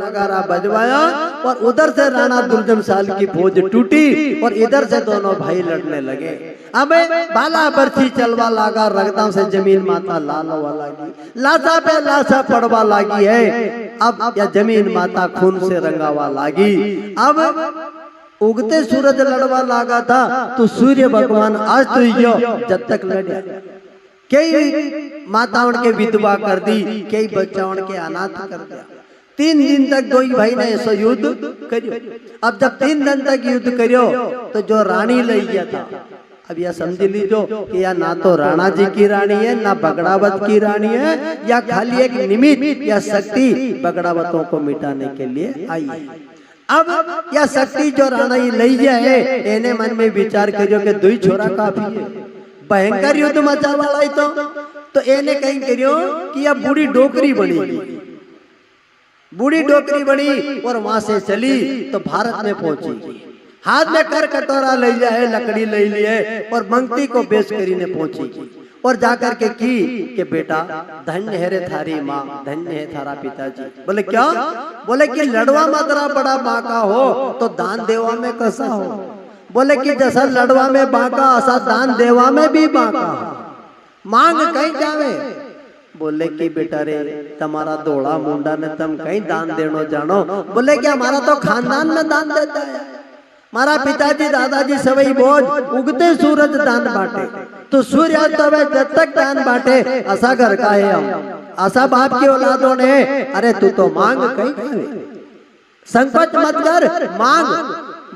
नगारा बजवाया और उधर से राणा दुर्जन साल की फौज टूटी और इधर से दोनों भाई लड़ने लगे। अब बाला बरछी चलवा लागा, रगदां से जमीन माता लाल हुआ लागी, लाशा पे लाशा पड़वा लागी है। अब या जमीन माता खून से रंगावा लागी। अब उगते सूरज लड़वा लागा था तो सूर्य भगवान आज तो यो जब तक लड़े कई माताओं के विधवा कर दी, कई बच्चाओं के अनाथ कर दिया। 3 दिन तक दो ही भाई ने ऐसा युद्ध करियो। अब जब 3 दिन तक युद्ध करियो तो जो रानी ले गया था, अब यह समझ लीजो कि या ना तो राणा जी की रानी है ना बगड़ावत की रानी है, या खाली एक निमित्त या शक्ति बगड़ावतों को मिटाने के लिए आई है। अब यह शक्ति जो राणा ही ले जाए एने मन में विचार करियो कि 2 छोरा काफी है, भयंकर युद्ध मचा वाला ही तो एने कहीं करियो कि यह बूढ़ी डोकरी बनेगी। बूढ़ी डोकरी बनी और वहां से चली तो भारत में पहुंची। हाथ में कर कटोरा ले लिया है, लकड़ी ले ली है और मंगती को बेच करी ने पहुंची और जाकर के की कि बेटा धन्य है रे थारी माँ, धन्य है थारा पिताजी। बोले क्या? बोले कि लड़वा मदरा बड़ा बांका हो तो दान देवा में कैसा हो। बोले कि जैसा लड़वा में बांका ऐसा दान देवा में भी बांका, मांग कहीं जावे। बोले कि बेटा रे तुम्हारा दौड़ा मुंडा ने तुम कहीं दान देनो जानो। बोले कि हमारा तो खानदान में दान देता है, हमारा पिताजी दादाजी सवई बोझ उगते सूरज दान बांटे तो सूर्यास्त होवे जब तक दान बांटे, ऐसा घर का है हम, ऐसा बाप की औलादों ने। अरे तू तो मांग कहीं खावे, संकोच मत कर, मांग।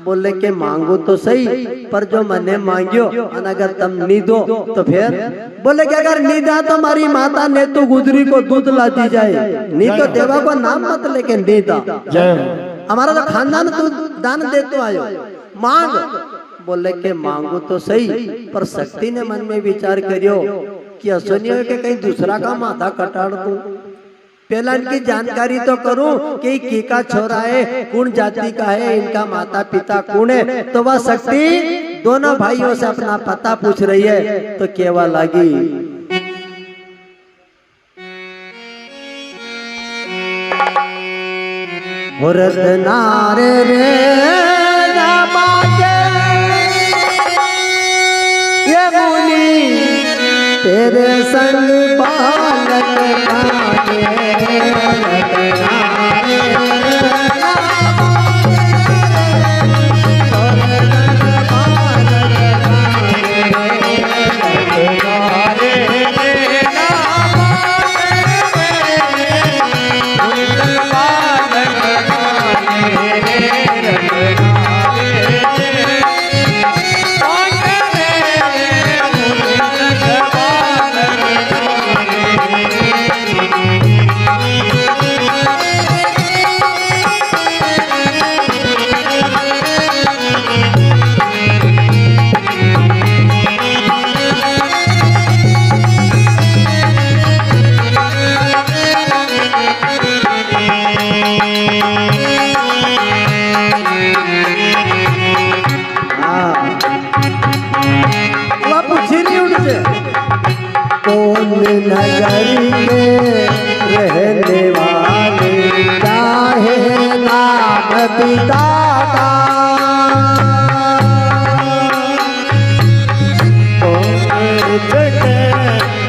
बोले के मांगो तो सही पर जो मैंने मांगियो अगर तुम नहीं दो तो फिर। बोले कि अगर नहीं दा तो हमारी माता ने तो गुजरी को दूध लाती जाए, नहीं तो देवा को नाम मत लेके नहीं दा, हमारा तो खानदान तू दान दे तो आयो, मांग। बोले के मांगो तो सही पर शक्ति ने मन में विचार करियो कि असुनियो के कहीं दूसरा का माथा कटाड़ दूं। पहला इनकी जानकारी तो करूं कि का छोरा है, कौन जाति का है, इनका माता पिता कौन है। तो वह शक्ति दोनों भाइयों से अपना पता पूछ रही है तो केवा लागी नारे रे ये मुनि तेरे संग बालक नगर में रहने वाले चाहे नाम पिता का,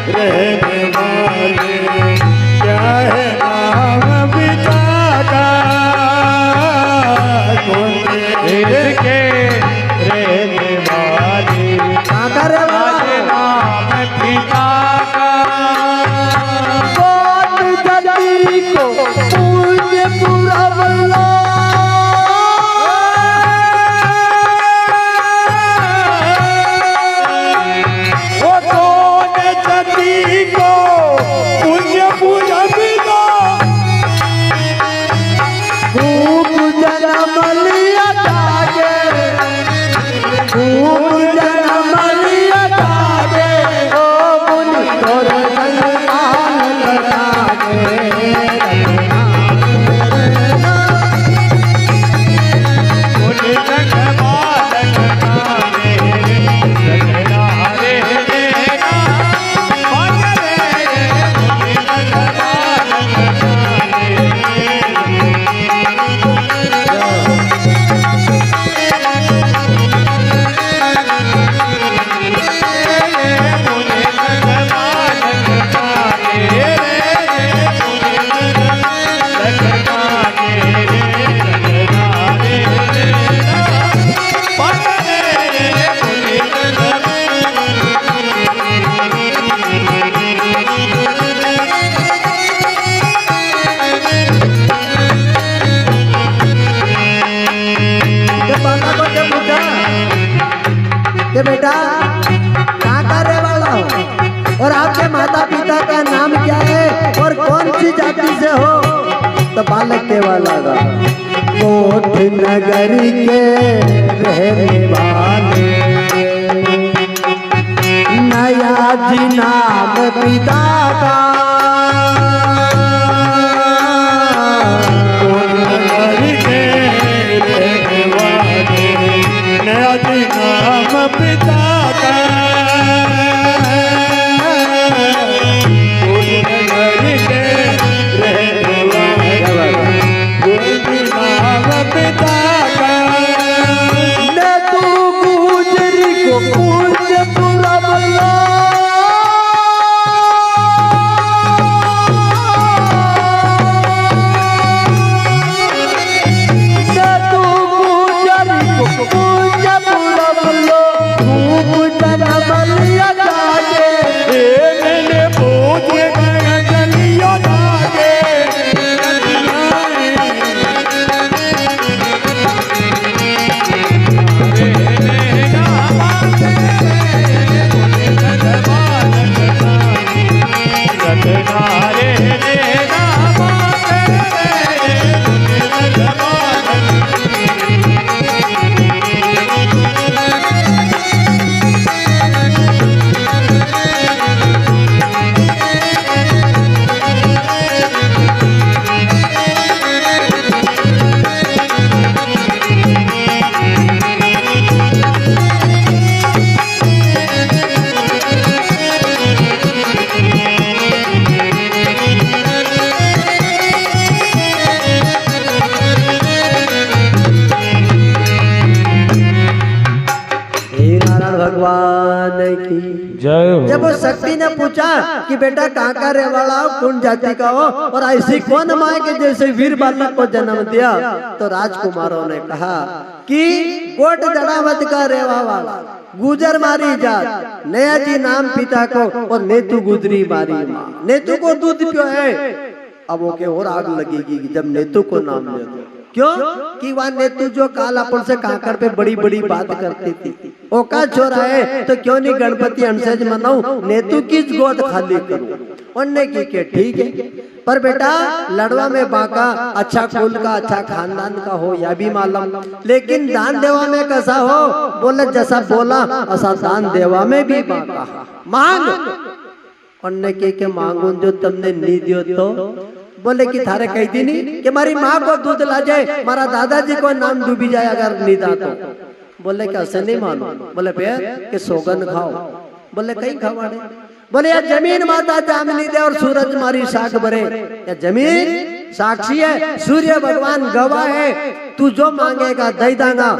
रहने वाले चाहे नाम पिता का, के रहने वाले नाम पिता कि बेटा कहाँ का रहने वाला हो और आपके माता पिता का नाम क्या है और कौन सी जाति से हो? तो बालक कहवा लगा कोठ नगरी के रहने वाले, नया जी नाम पिता का, कोठ नगरी के रहने वाले, नया जी नाम पिता का, कोठ नगरी के रहने वाले, नाम पिता का। ने तू गुजरी को पूज पुरवला, ने तू गुजरी को पूज पुरवला, खूब जनमलिया जागे, मैंने पूछ गलियों जागे, भगवान की जय हो। जब वो शक्ति ने पूछा कि बेटा कहाँ का रहने वाला हो, कौन जाति का हो और ऐसी कौन माँ के जैसे वीर बालक को जन्म दिया, तो राजकुमारों ने कहा कि कोट जड़ावत का रहवा वाला, गुजर मारी जात, नया जी नाम पिता को और नेतु गुजरी मारी माँ। नेतु को दूध पियो है, अब वो के और आग लगेगी जब नेतु को नाम ले दो। क्यों कि वह नेतु जो काल अपन से काकर पे बड़ी बड़ी बात करती थी, ओका छोरा है तो क्यों नहीं गणपति अंशज मनाऊं, नेतु की गोद खाली करूं। उनने की के ठीक है, पर बेटा लड़वा में बाका अच्छा कुल का अच्छा खानदान का हो या भी मालूम, लेकिन दान देवा में कैसा हो? बोले जैसा बोला ऐसा दान देवा में भी बाका मांग। उनने के मांगू जो तुमने नहीं दियो तो बोले कि थारे कही थी नहीं कि हमारी माँ को दूध ला जाए, हमारा दादाजी को नाम डूबी जाए अगर नहीं दा तो। बोले कैसे नहीं मानो? बोले फिर कि सोगन खाओ। बोले कहीं खवाड़े? बोले या जमीन माता जामनी दे और सूरज मारी साख भरे, या जमीन साक्षी है, सूर्य भगवान गवाह है, तू जो मांगेगा दे दांगा,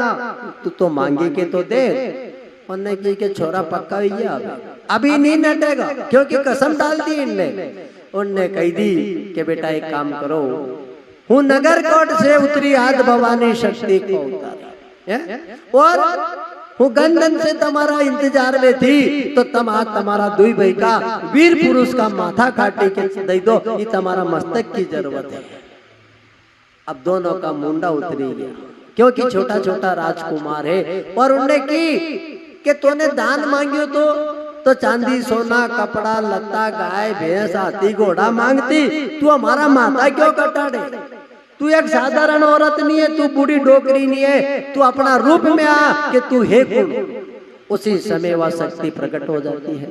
तू तो मांगे के तो दे। उन्ने की के छोरा पक्का हुई है, अभी नहीं नटेगा, क्योंकि कसम डाल दी इनने। उनने कही दी कि बेटा एक काम करो, हूँ नगर कोट से उतरी आद भवानी शक्ति को उतारा और हूँ गंदन से तुम्हारा इंतजार में थी, तो तुम आज तुम्हारा दुई भाई का वीर पुरुष का माथा काटे के दे दो, ये तुम्हारा मस्तक की जरूरत है। अब दोनों का मुंडा उतरी गया, क्योंकि छोटा छोटा राजकुमार है। और उनने की कि तूने दान मांगियो तो चांदी सोना कपड़ा लत्ता गाय भैंस हाथी घोड़ा मांगती, तू हमारा माथा क्यों कटाड़े? तू एक साधारण औरत नहीं है, तू बूढ़ी डोकरी नहीं है, तू अपना रूप में आ कि तू है कौन। उसी समय वह शक्ति प्रकट हो जाती है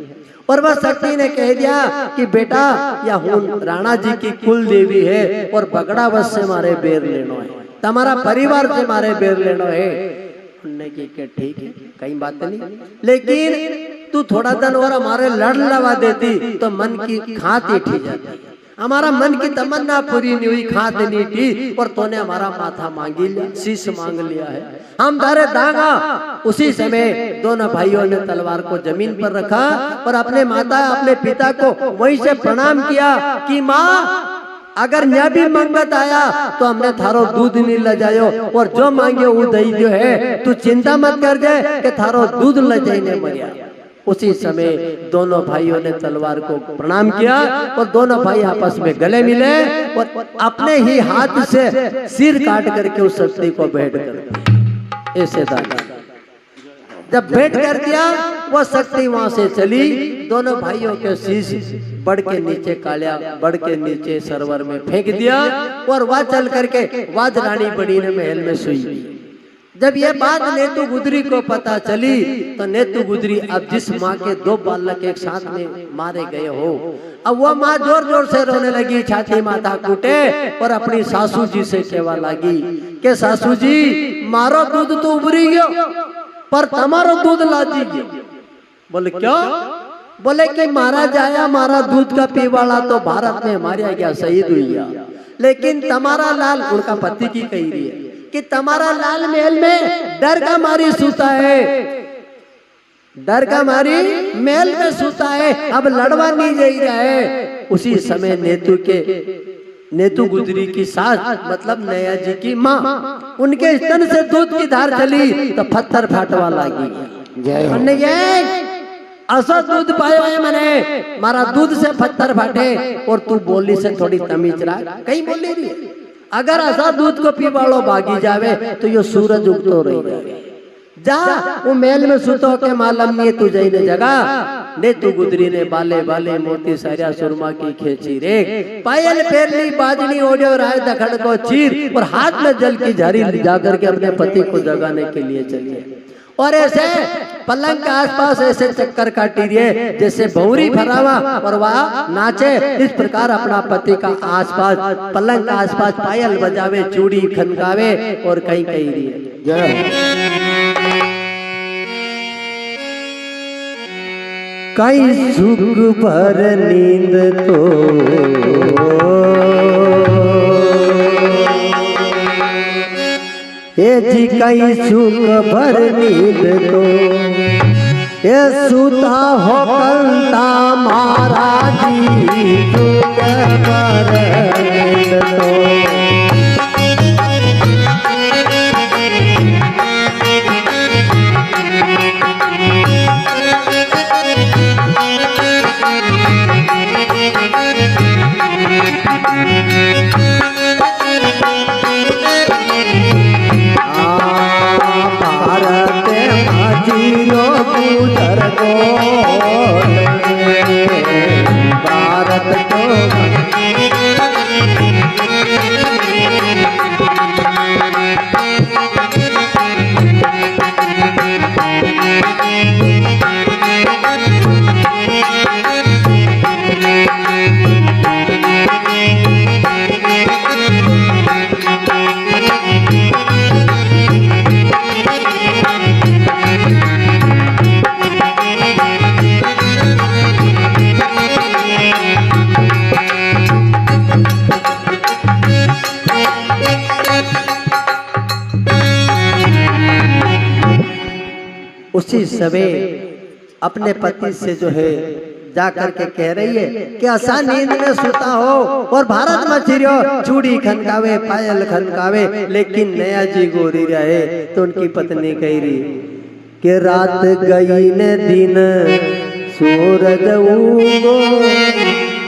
और वह शक्ति ने कह दिया कि बेटा या हूँ राणा जी की कुल देवी है और बगड़ा बस से मारे बेर लेनो है, तुम्हारा परिवार से मारे बेर लेनो है। उनने की ठीक है कहीं बात नहीं, लेकिन तू थोड़ा दिन और हमारे लड़ लवा देती तो मन की खात ही ठीक जाती। हमारा मन की तमन्ना पूरी नहीं हुई, खाद नहीं थी और तूने हमारा माथा मांगी लिया, शीश मांग लिया है, हम धारे दांगा। उसी समय दोनों भाइयों ने तलवार को जमीन पर रखा और अपने माता अपने पिता को वहीं से प्रणाम किया कि माँ अगर न्या भी मंगत आया तो हमने थारो दूध नहीं ले जायो और जो मांगे वो दही जो है, तू चिंता मत कर दे कि थारो दूध ले जाने मरिया। उसी समय दोनों भाइयों ने तलवार को प्रणाम किया और दोनों भाई आपस में गले मिले और अपने ही हाथ से सिर काट करके उस शक्ति को भेंट कर ऐसे दादा जब भेंट कर दिया वो शक्ति वहां से चली, दोनों भाइयों के शीश बढ़ के नीचे कालिया बढ़ के नीचे सरोवर में फेंक दिया और वह चल करके वाज रानी बड़ी ने महल में सोई। जब ये बात नेतु गुदरी को पता चली तो नेतु गुदरी अब जिस माँ के दो बालक एक साथ में मारे गए हो, अब वो माँ जोर जोर से रोने लगी, छाती माथा कूटे और अपनी सासू जी से कहवा लगी कि सासू जी मारो दूध तो उबरी गयो पर तमारो दूध ला दीजिए। बोले क्यों? बोले कि मारा जाया मारा दूध का पीवाला तो भारत में मारा गया, शहीद हुई गया, लेकिन तमारा लाल उनका पति की कही रही है कि तमारा लाल महल में डर का मारी सूता है, डर का मारी महल में सूता है, अब लड़वा नहीं जा रहा है। उसी समय नेतु गुजरी की सास मतलब नया जी की माँ, उनके स्तन से दूध की धार चली तो पत्थर फाटवा लगी। ऐसा दूध पाए हुए मैंने मारा दूध से पत्थर फाटे और तू बोली से थोड़ी तमीज रहा, कहीं बोली रही है। अगर ऐसा दूध को पी वालो भागी जावे तो ये सूरज उगतो रही जावे, जा वो मेल में सुतो के मालूम नहीं तुझे ने जगह। नेतु गुदरी ने बाले बाले मोती सारिया सुरमा की खेची रे, पायल फेरली बाजनी ओढ़ो राय दखड़ को चीर और हाथ में जल की झारी जाकर के अपने पति को जगाने के लिए चलिए। और ऐसे पलंग के आसपास ऐसे चक्कर काटी रही जैसे भौरी भरावा और वह नाचे, इस प्रकार अपना पति का आसपास पलंग का आसपास पायल बजावे, चूड़ी खनकावे और कहीं कहीं रही। कई सुख भर नींद तो ये जी कई सुख भर नींद तो ये सुता हो कंता महाराजी सुख भर नींद तो। उसी समय अपने पति से जो है जाकर के कह रही है कि ऐसा नींद में सोता हो और भारत में चिरियो चूड़ी खनकावे पायल खनकावे, लेकिन नया जी गोरी रहे। तो उनकी पत्नी कह रही कि रात गई ने दिन सूरज उगो,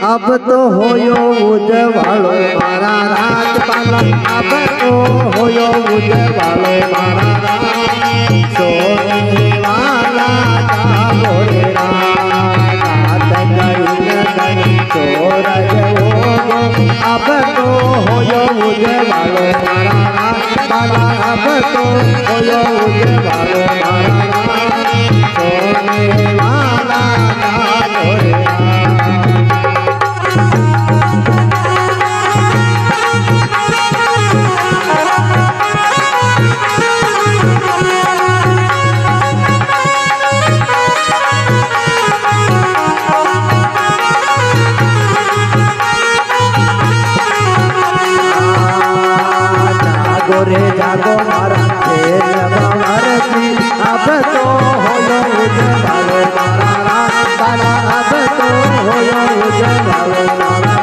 अब तो होयो उजवालो मारा राज पालो, अब तो होयो उजवालो मारा राज सोने वाला जागो रे रात गई न सूरज उगो, अब तो होयो उजवालो मारा राज पालो, अब तो होयो उजवालो मारा राज सोने वाला जागो रे रात। जागो रे जागो मारा खेल बावरती अब तो होयो उजवालो मारा राम बाला अब तो होयो उजवालो मारा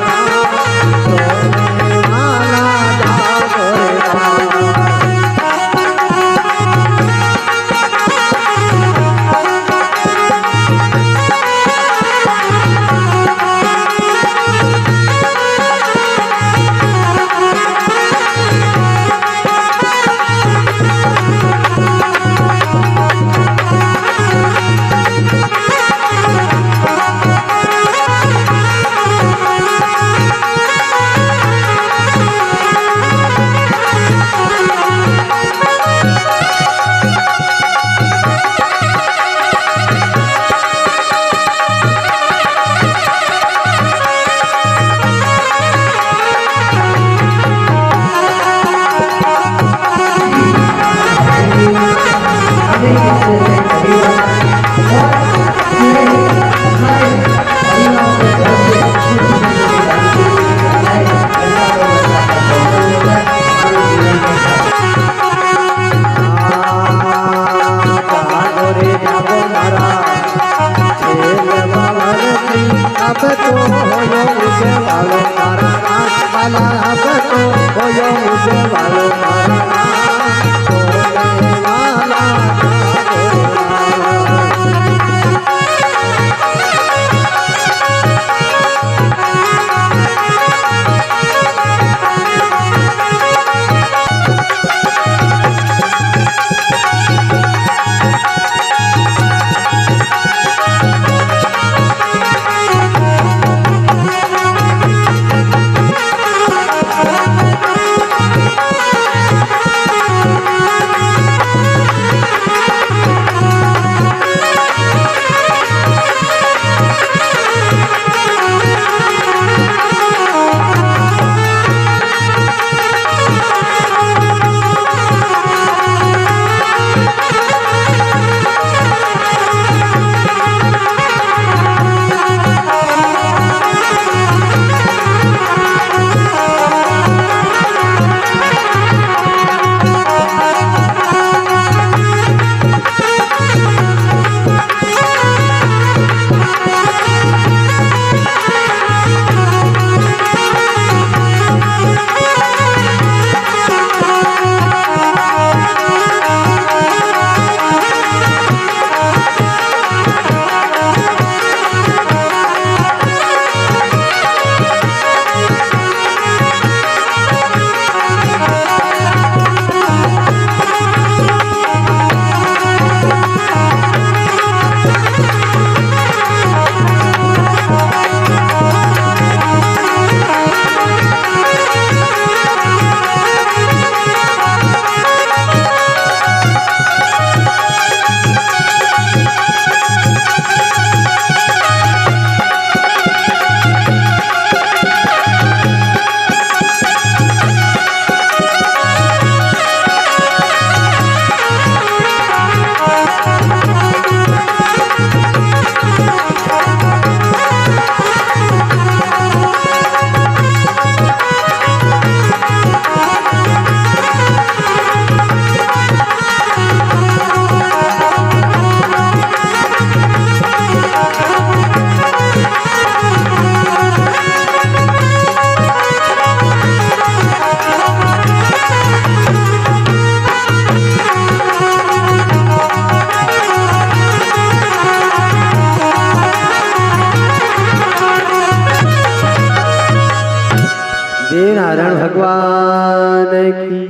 नारायण भगवान की।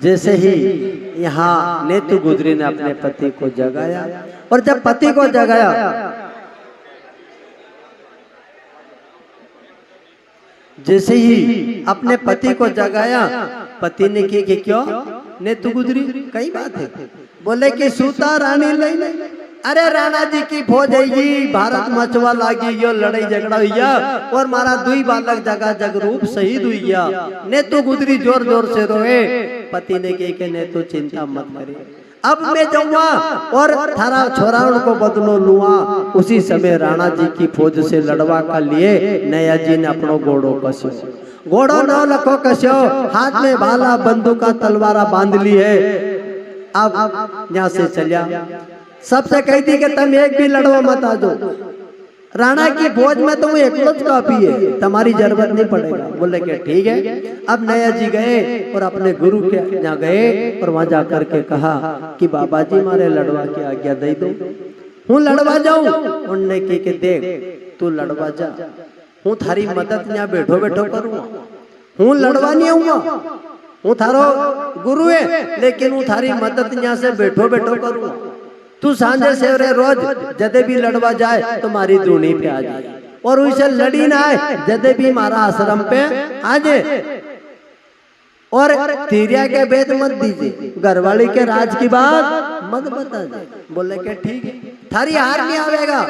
जैसे ही यहाँ नेतु गुजरी ने अपने पति को जगाया, और जब पति को जगाया जैसे ही अपने पति को जगाया, पति ने की कि क्यों नेतु गुजरी, कई बात है। बोले कि सूता रानी ले, अरे राणा जी की फौज है, भारत मचवा लागी यो लड़ाई झगड़ा हुआ और मारा दुई बालक जगह जगरूप शहीद हुआ। नेतु गुजरी जोर जोर से रोए। पति ने कही कि नेतु चिंता मत करे, अब मैं जाऊंगा और थारा छोराओं को बदलो लूआ। उसी समय राणा जी की फौज से लड़वा का लिए नया जी ने अपनो घोड़ो कसो घोड़ो न लखो कस्यो, हाथ में भाला बंदूका तलवारा बांध ली है। अब यहाँ से चलिया, सबसे कही थी कि तुम एक भी लड़वा मत आ जाओ, राणा की फौज में तो वो एकलौत काफी है, तुम्हारी जरूरत नहीं पड़ेगा। बोले कि ठीक है। अब नया जी गए और अपने गुरु के यहाँ गए और वहां जाकर के कहा कि बाबा जी मारे लड़वा की आज्ञा दे दो, हूँ लड़वा जाऊं। उनने की के देख तू लड़वा जा, हूँ थारी मदद यहाँ बैठो बैठो करूँ, हूँ लड़वा नहीं आऊंगा, हूँ थारो गुरु है लेकिन हूँ थारी मदद यहाँ से बैठो बैठो करूँ। तू सांझे सेवरे रोज जदे भी लड़वा जाए तो मारी दूनी पे आ जाए, और उसे लड़ी ना आए जदे भी मारा आश्रम पे आ जाए, और तीरिया के भेद मत दीजिए, घरवाली के राज की बात मत बता दे। बोले के ठीक है, थारी हार नहीं आवेगा,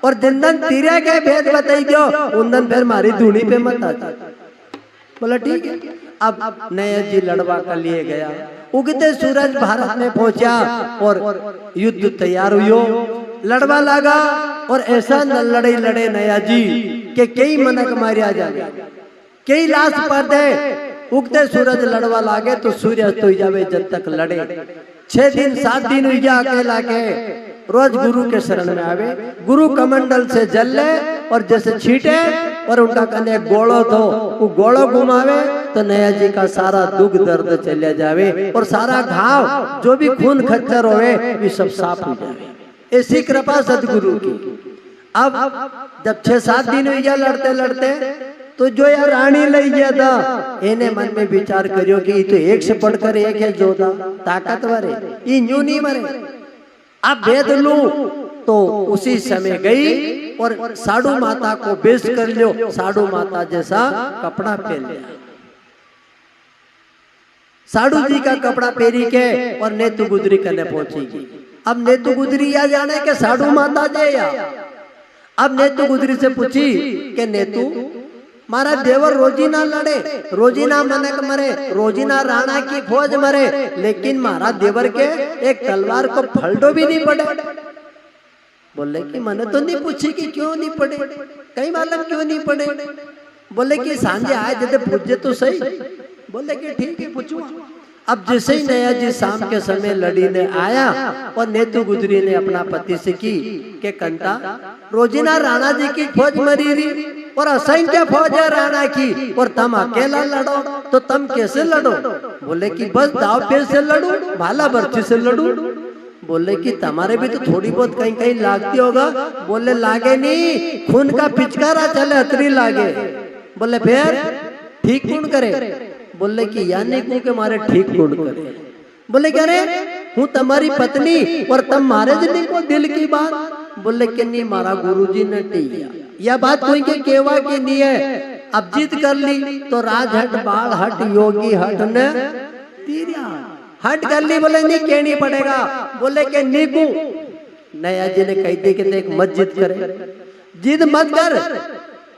और जिन दिन तीरिया के भेद बताई दो उन दिन फिर मारी दूनी पे मत आ जाए। बोला ठीक है। अब नया जी लड़वा कर लिए गया, उगते सूरज भारत में पहुंचा और युद्ध तैयार हुई, लड़वा लगा और ऐसा न लड़े लड़े नया जी के कई मनक मारिया जावे, कई लाश पर दे। उगते सूरज लड़वा लागे तो सूर्य अस्त हो जावे जब तक लड़े। 6 दिन 7 दिन हुई जा अकेला के रोज गुरु के शरण में आवे, गुरु कमंडल से जल ले और जैसे छीटे और उनका कने गोड़ो तो वो गोड़ो घुमावे तो नया जी का सारा दुख दर्द चले जावे और सारा घाव जो भी खून खच्चर होवे ये सब साफ हो जावे। ऐसी कृपा सदगुरु की। अब जब 6-7 दिन हुई जा लड़ते लड़ते तो जो यार रानी लई गया था, इन्हें मन में विचार करियो कि तो एक से बढ़कर एक है जोधा ताकतवर है, ये यूं नहीं मरे, अब भेद लू। तो उसी समय गई और साधु माता को बेच कर लियो, साधु माता जैसा कपड़ा पहन लिया, साधु जी का कपड़ा पहरी के और नेतु गुजरी करने पहुंचेगी। अब नेतु गुजरी या जाने के साधु माता जे या। अब नेतु गुजरी से पूछी कि नेतु मारा देवर रोजी ना लड़े, रोजी ना मनक मरे, रोजी ना राणा की फौज मरे, लेकिन मारा देवर के एक तलवार को फलडो भी नहीं पड़े। बोले कि मैंने तो नहीं पूछी कि क्यों नहीं पड़े, कई मालूम क्यों नहीं पड़े। बोले कि सांझे आए जैसे पूछे तो सही। बोले कि ठीक है पूछूं। अब जैसे ही नया जी शाम के समय लड़ी ने आया और नेतु गुजरी ने अपना पति से की के कंता रोजीना राणा जी की फौज मरी रही और असंख्य फौज है राणा की और तुम अकेला लड़ो तो तुम कैसे लड़ो। बोले कि बस दाव पेच से लड़ू, भाला बर्ची से लड़ू। बोले कि तुम्हारे भी तो थोड़ी बहुत कहीं कहीं लागती होगा। बोले लागे नहीं, खून का पिचकारा चले अतरी लागे। बोले फिर ठीक कौन करे। बोले कि यानी को के मारे ठीक कौन करे। बोले कि अरे हूँ तुम्हारी पत्नी और तुम मारे जनी को दिल की बात। बोले कि नहीं मारा गुरुजी ने टिया, यह बात कोई के केवा की नहीं है। अब जीत कर ली तो राज हट बाल हट योगी हट ने तीरिया हट कर ली। बोले नहीं कहनी पड़ेगा। बोले कि नीकू नया जी ने कही थी कि देख मत जिद करे, जिद मत कर,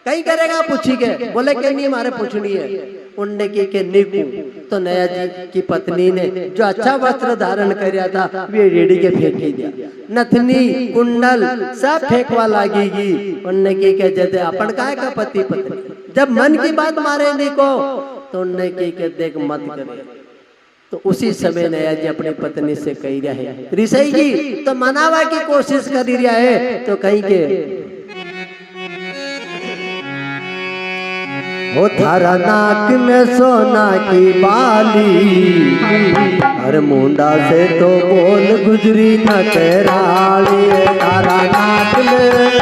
कहीं करेगा पूछी के। बोले कि नहीं मारे पूछनी है। उनने की के नीकू तो नया जी की पत्नी ने जो अच्छा वस्त्र धारण कर था वे रेडी के फेंकी दिया, नथनी कुंडल सब फेंकवा लागेगी। उनने की के जदे अपन काय का पति पत्नी जब मन की बात मारे नहीं को तो उनने की के देख मत करे। तो उसी समय नया जी अपनी पत्नी से कही रहा है रिसई जी तो मनावा की कोशिश कर रहा है। तो कहीं के हो थारा नाक में सोना की बाली, हर मुंडा से तो बोल गुजरी न तेरा। थारा नाक में